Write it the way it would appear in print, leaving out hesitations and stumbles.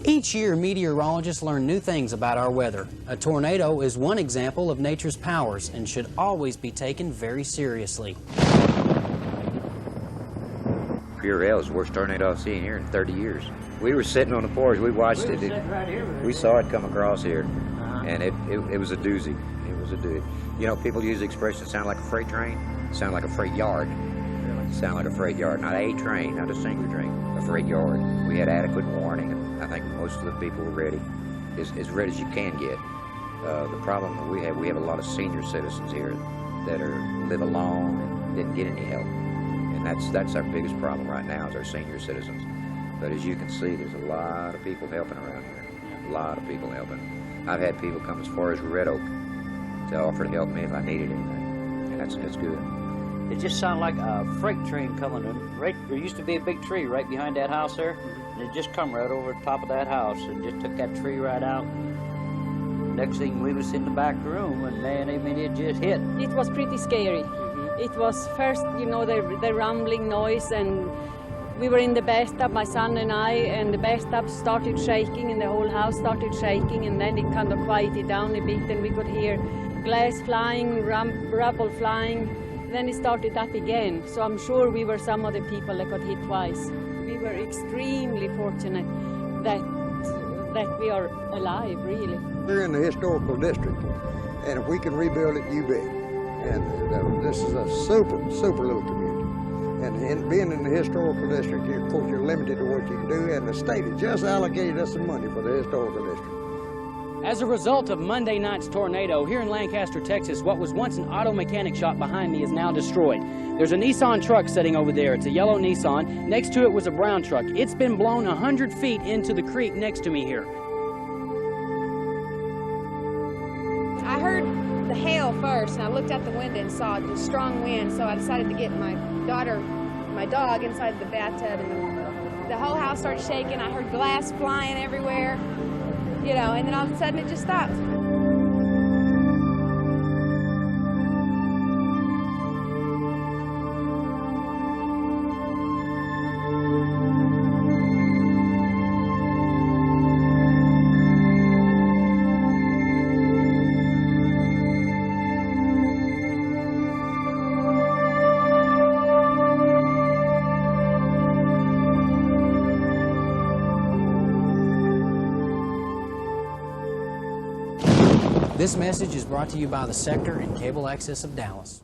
Each year, meteorologists learn new things about our weather. A tornado is one example of nature's powers and should always be taken very seriously. Pure hell is the worst tornado I've seen here in 30 years. We were sitting on the porch, we watched it. We saw it come across here, and it was a doozy. It was a doozy. You know, people use the expression, sound like a freight train, sound like a freight yard. Sound like a freight yard, not a train, not a single train, a freight yard. We had adequate warning, and I think most of the people were ready, as ready as you can get. The problem that we have a lot of senior citizens here that live alone and didn't get any help. And that's our biggest problem right now is our senior citizens. But as you can see, there's a lot of people helping around here. A lot of people helping. I've had people come as far as Red Oak to offer to help me if I needed anything. And that's good. It just sounded like a freight train coming in. Right, there used to be a big tree right behind that house there, and it just come right over the top of that house and just took that tree right out. Next thing, we was in the back room, and man, I mean, it just hit. It was pretty scary. It was first, you know, the rumbling noise, and we were in the bathtub, my son and I, and the bathtub started shaking, and the whole house started shaking, and then it kind of quieted down a bit, and we could hear glass flying, rubble flying. Then it started up again, so I'm sure we were some of the people that got hit twice. We were extremely fortunate that we are alive, really. We're in the historical district, and if we can rebuild it, you bet. And this is a super little community. And being in the historical district, of course, you're limited to what you can do, and the state has just allocated us some money for the historical district. As a result of Monday night's tornado, here in Lancaster, Texas, what was once an auto mechanic shop behind me is now destroyed. There's a Nissan truck sitting over there. It's a yellow Nissan. Next to it was a brown truck. It's been blown 100 feet into the creek next to me here. I heard the hail first, and I looked out the window and saw the strong wind, so I decided to get my dog inside the bathtub, and the whole house started shaking. I heard glass flying everywhere. You know, and then all of a sudden it just stopped. This message is brought to you by the Sektor and Cable Access of Dallas.